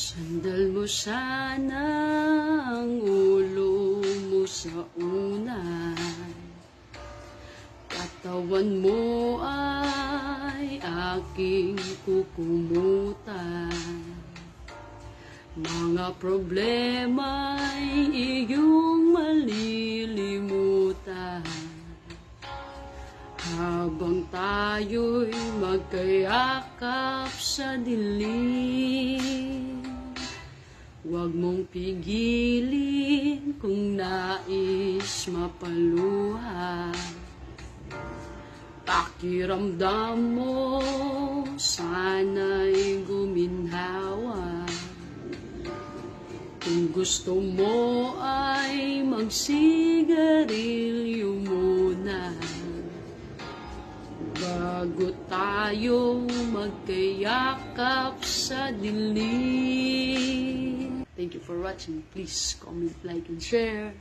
Sandal mo sana ang ulo mo sa unan, katawan mo ay aking kukumutan. Mga problema'y iyong malilimutan, habang tayo'y magkayakap sa dilim. Huwag mong pigilin kung nais mapaluha. Pakiramdam mo sana'y guminhawa. Kung gusto mo ay magsigarilyo muna bago tayo magkayakap sa dilim. Thank you for watching. Please comment, like, and share.